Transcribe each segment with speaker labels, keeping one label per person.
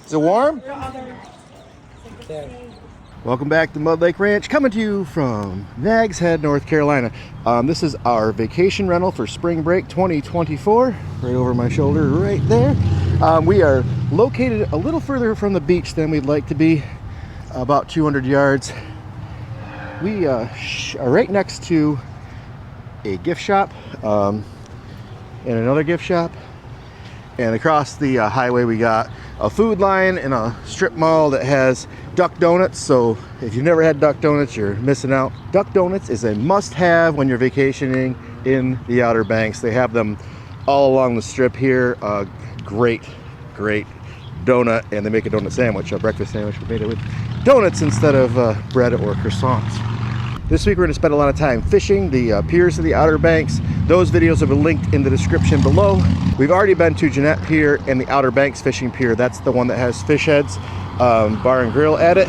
Speaker 1: Is it warm? Welcome back to Mud Lake Ranch, coming to you from Nags Head, North Carolina. This is our vacation rental for spring break 2024, right over my shoulder right there. We are located a little further from the beach than we'd like to be, about 200 yards. We are right next to a gift shop and another gift shop. And across the highway we got a Food Lion and a strip mall that has Duck Donuts. So if you've never had Duck Donuts, you're missing out. Duck Donuts is a must-have when you're vacationing in the Outer Banks. They have them all along the strip here. Great donut, and they make a donut sandwich, a breakfast sandwich. We made it with donuts instead of bread or croissants. This week we're going to spend a lot of time fishing the piers of the Outer Banks. Those videos have been linked in the description below. We've already been to Jennette Pier and the Outer Banks fishing pier. That's the one that has Fish Heads Bar and Grill at it.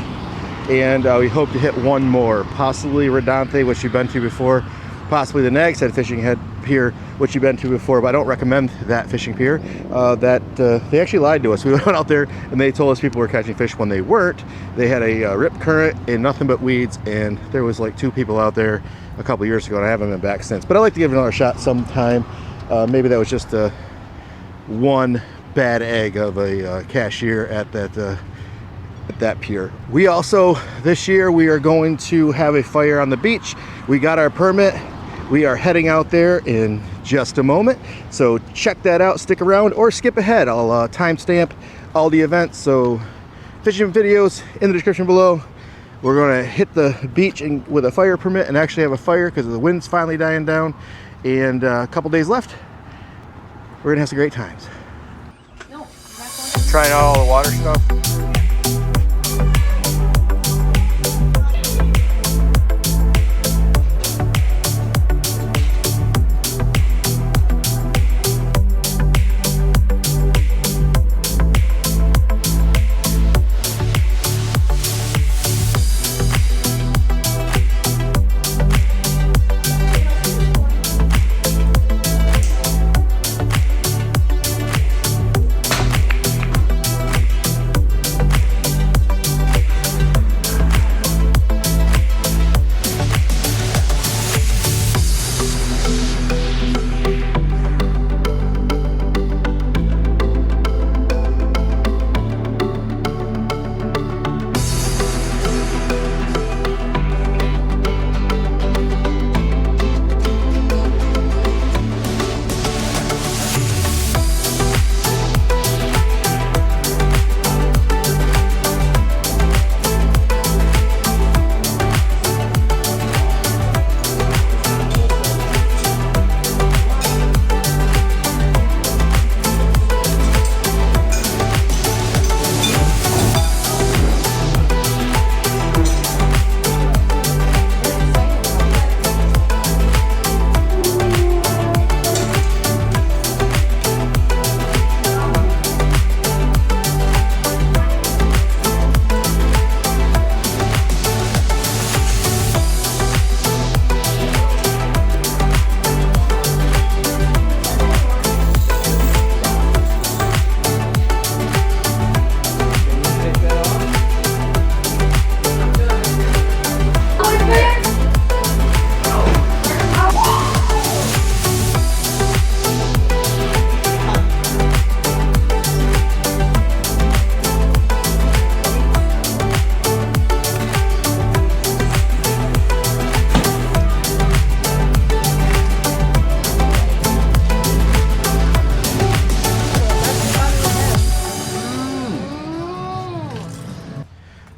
Speaker 1: And we hope to hit one more, possibly Redonte, which we've been to before. Possibly the Nags Head Fishing Head Pier, which you've been to before, but I don't recommend that fishing pier. They actually lied to us. We went out there and they told us people were catching fish when they weren't. They had a rip current and nothing but weeds, and there was like 2 people out there a couple years ago, and I haven't been back since. But I'd like to give it another shot sometime. Maybe that was just one bad egg of a cashier at that pier. We also, this year, we are going to have a fire on the beach. We got our permit. We are heading out there in just a moment, so check that out, stick around, or skip ahead. I'll timestamp all the events, so fishing videos in the description below. We're going to hit the beach with a fire permit and actually have a fire because the wind's finally dying down, and a couple days left. We're going to have some great times. Trying out all the water stuff.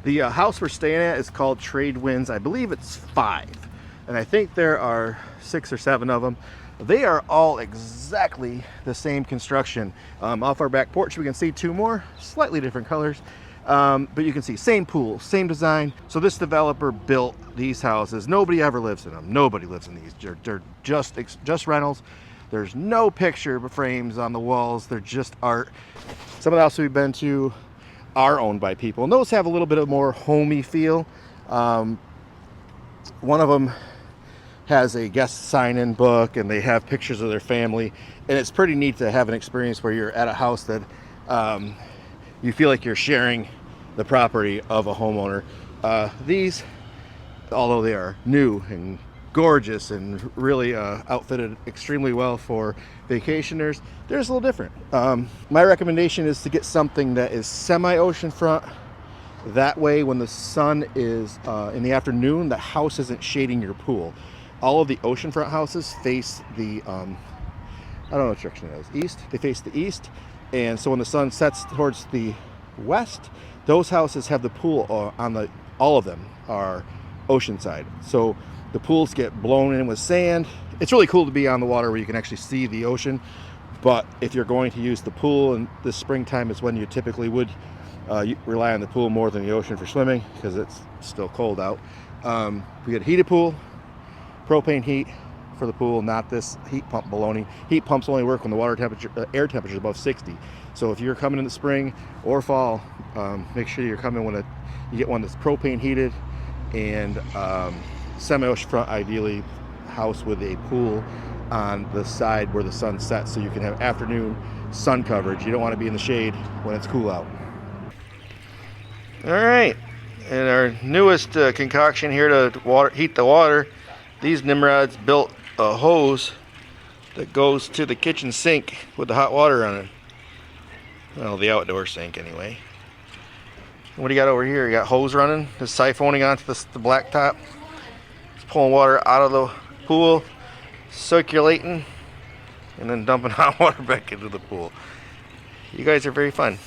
Speaker 1: The house we're staying at is called Tradewinds. I believe it's 5, and I think there are 6 or 7 of them. They are all exactly the same construction. Off our back porch we can see 2 more, slightly different colors, but you can see same pool, same design. So this developer built these houses. Nobody ever lives in them. Nobody lives in these. They're just rentals. There's no picture frames on the walls. They're just art. Some of the houses we've been to are owned by people, and those have a little bit of more homey feel. One of them has a guest sign-in book, and they have pictures of their family, and it's pretty neat to have an experience where you're at a house that you feel like you're sharing the property of a homeowner. These, although they are new and gorgeous and really outfitted extremely well for vacationers, they're just a little different. My recommendation is to get something that is semi-oceanfront. That way, when the sun is in the afternoon, the house isn't shading your pool. All of the oceanfront houses face the, I don't know what direction it is, east? They face the east. And so when the sun sets towards the west, those houses have the pool on the, all of them are oceanside. So the pools get blown in with sand. It's really cool to be on the water where you can actually see the ocean. But if you're going to use the pool, and this springtime is when you typically would you rely on the pool more than the ocean for swimming because it's still cold out. We get a heated pool, propane heat for the pool, not this heat pump baloney. Heat pumps only work when the water temperature, air temperature is above 60. So if you're coming in the spring or fall, make sure you're coming when you get one that's propane heated and semi-oceanfront, ideally house with a pool on the side where the sun sets, so you can have afternoon sun coverage. You don't want to be in the shade when it's cool out. All right, and our newest concoction here to heat the water, these Nimrods built a hose that goes to the kitchen sink with the hot water on it. Well, the outdoor sink anyway. What do you got over here? You got hose running, just siphoning onto the blacktop. It's pulling water out of the pool, circulating, and then dumping hot water back into the pool. You guys are very fun.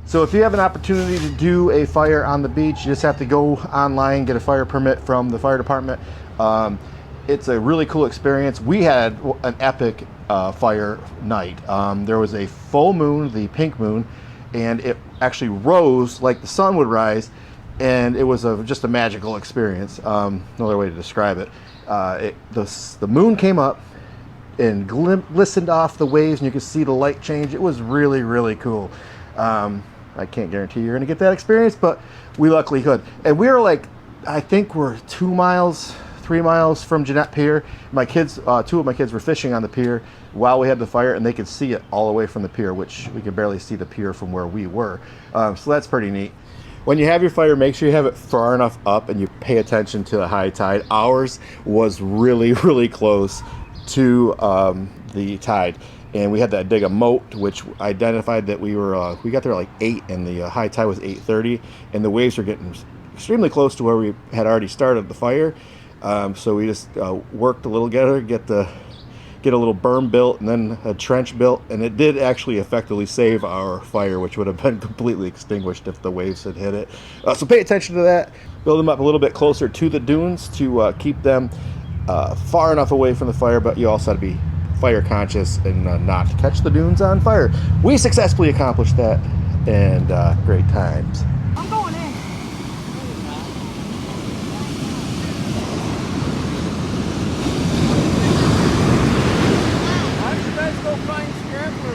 Speaker 1: So if you have an opportunity to do a fire on the beach, you just have to go online, get a fire permit from the fire department. It's a really cool experience. We had an epic fire night. There was a full moon, the pink moon, and it actually rose like the sun would rise, and it was just a magical experience. No other way to describe it. The moon came up and glistened off the waves, and you could see the light change. It was really, really cool. I can't guarantee you're gonna get that experience, but we luckily could. And we were like, I think we're 2 miles, 3 miles from Jennette Pier. My kids, 2 of my kids were fishing on the pier while we had the fire, and they could see it all the way from the pier, which we could barely see the pier from where we were. So that's pretty neat. when you have your fire, make sure you have it far enough up and you pay attention to the high tide. Ours was really, really close to the tide, and we had to dig a moat, which identified that we got there like 8, and the high tide was 8:30, and the waves were getting extremely close to where we had already started the fire. So we just worked a little together, get a little berm built and then a trench built, and it did actually effectively save our fire, which would have been completely extinguished if the waves had hit it. So pay attention to that. Build them up a little bit closer to the dunes to keep them far enough away from the fire, but you also have to be fire conscious and not catch the dunes on fire. We successfully accomplished that, and great times.
Speaker 2: I'm going in. Go find scrapper.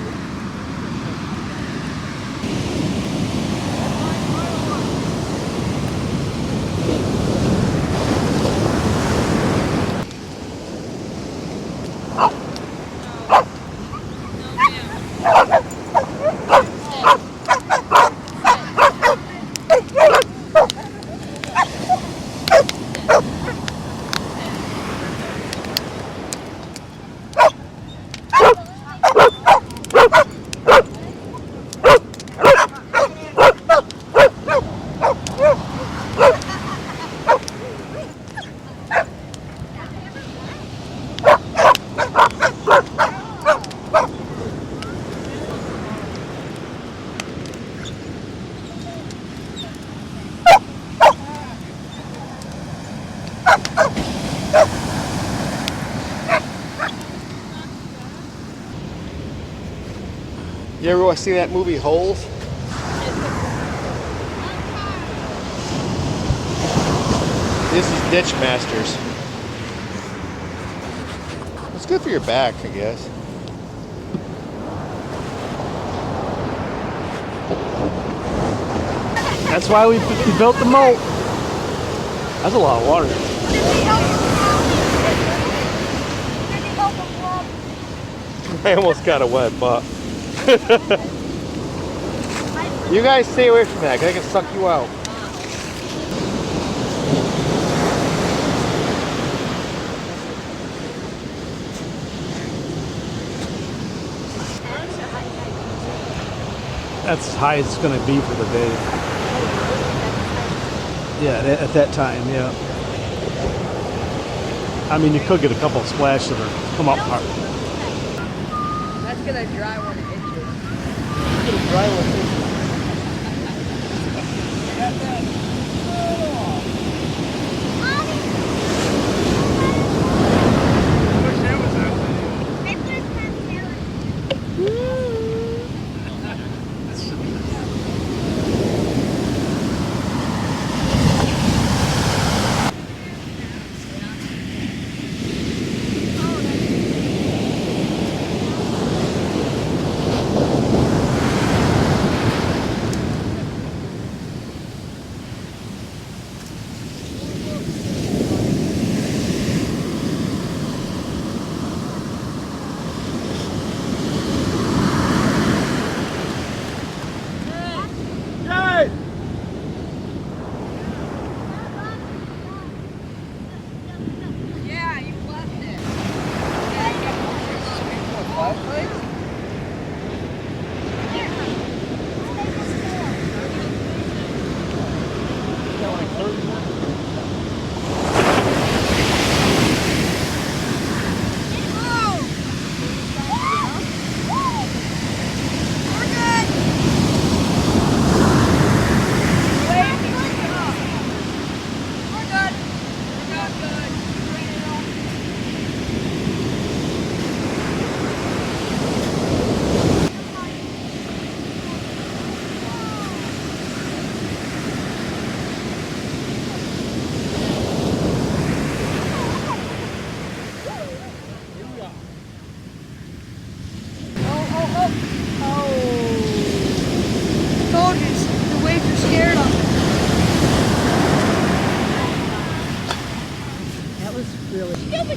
Speaker 1: You ever want to see that movie Holes? This is Ditch Masters. It's good for your back, I guess.
Speaker 3: That's why we built the moat. That's a lot of water.
Speaker 1: I almost got a wet butt. You guys stay away from that, 'cause I can suck you out.
Speaker 3: That's as high as it's going to be for the day. Yeah, at that time, yeah. I mean, you could get a couple of splashes that are come up hard.
Speaker 2: That's gonna dry when it itches.
Speaker 3: It's gonna dry when it itches.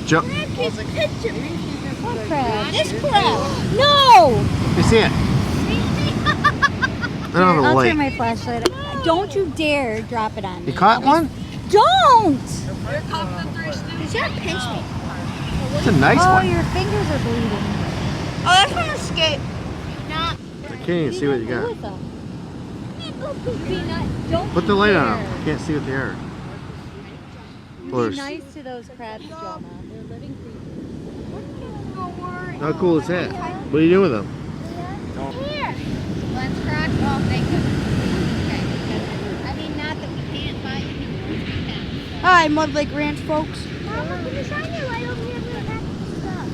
Speaker 1: Jump.
Speaker 4: What crab? This crab. No!
Speaker 1: You see it? Another
Speaker 4: I'll
Speaker 1: light.
Speaker 4: turn my flashlight on. Don't you dare drop it on me.
Speaker 1: You caught one?
Speaker 4: Don't!
Speaker 2: Here comes the three students.
Speaker 4: He's gonna pinch me.
Speaker 1: It's a nice
Speaker 4: Oh,
Speaker 1: one.
Speaker 4: your fingers are bleeding.
Speaker 2: Oh, that's from a skate.
Speaker 4: Nah.
Speaker 1: I can't even see what you got.
Speaker 4: Don't
Speaker 1: Put the light on them. I can't see what they are.
Speaker 4: Be nice to those crabs, Jonah. They're living creatures.
Speaker 1: How cool is that? What are you doing with them?
Speaker 4: Here. Let's crack. Oh, thank you. Okay. I mean, not that we can't, but we can.
Speaker 2: Hi, Mud Lake Ranch folks.
Speaker 4: Mama, can you shine your light over here for the back stuff?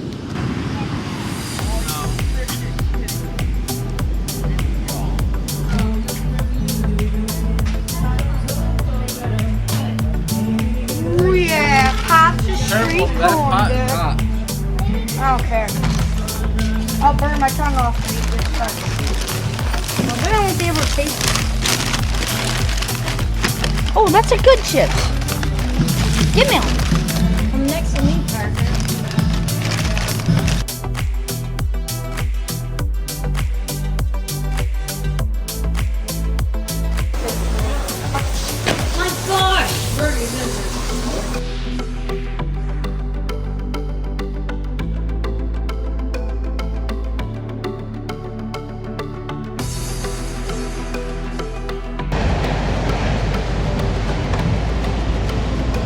Speaker 2: Oh yeah, pops the street corn, dude. I don't care. I'll burn my tongue off and eat this stuff. Well, then I won't be able to taste it. Oh, that's a good chip. Give me one. Come next to me, Parker. My gosh! Birdie's in there.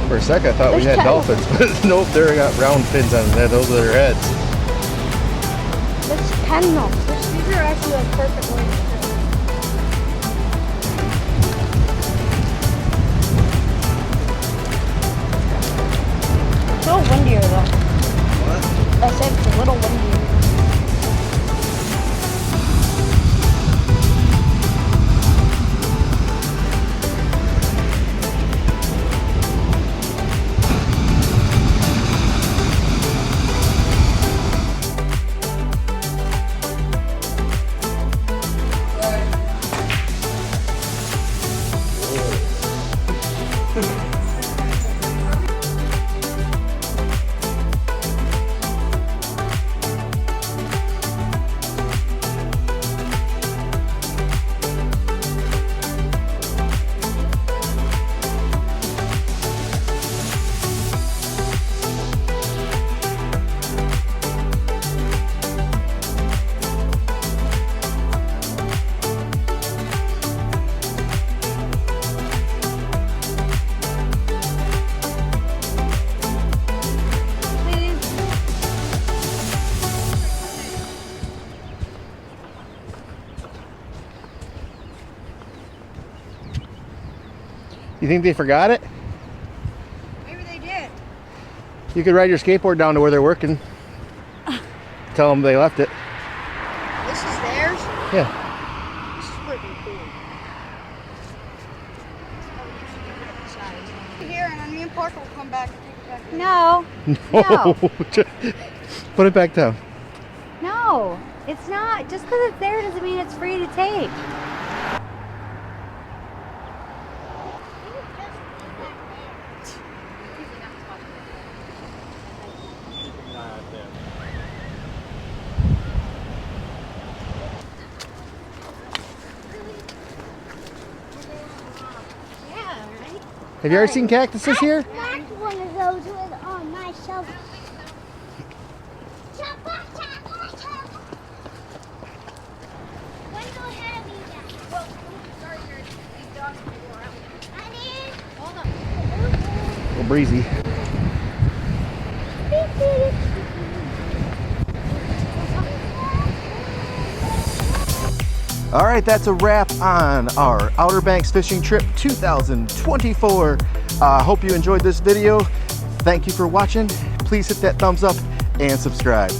Speaker 1: For a sec, I thought we
Speaker 2: There's
Speaker 1: had
Speaker 2: 10.
Speaker 1: dolphins, but nope, they got round fins on there. Those are their heads.
Speaker 2: That's 10 though. These are actually like perfect weights. It's a little windier though. What? I said it's a little windier.
Speaker 1: You think they forgot it?
Speaker 2: Maybe they did.
Speaker 1: You could ride your skateboard down to where they're working. Tell them they left it.
Speaker 2: This is theirs?
Speaker 1: Yeah.
Speaker 2: This is freaking cool. Here, and then me and Parker will come back and take it back.
Speaker 4: No.
Speaker 1: No. Put it back down.
Speaker 4: No. It's not. Just because it's there doesn't mean it's free to take.
Speaker 1: Have you ever seen cactuses here?
Speaker 4: I knocked one of those with on my shovel.
Speaker 1: A little breezy. All right, that's a wrap on our Outer Banks fishing trip 2024. Hope you enjoyed this video. Thank you for watching. Please hit that thumbs up and subscribe.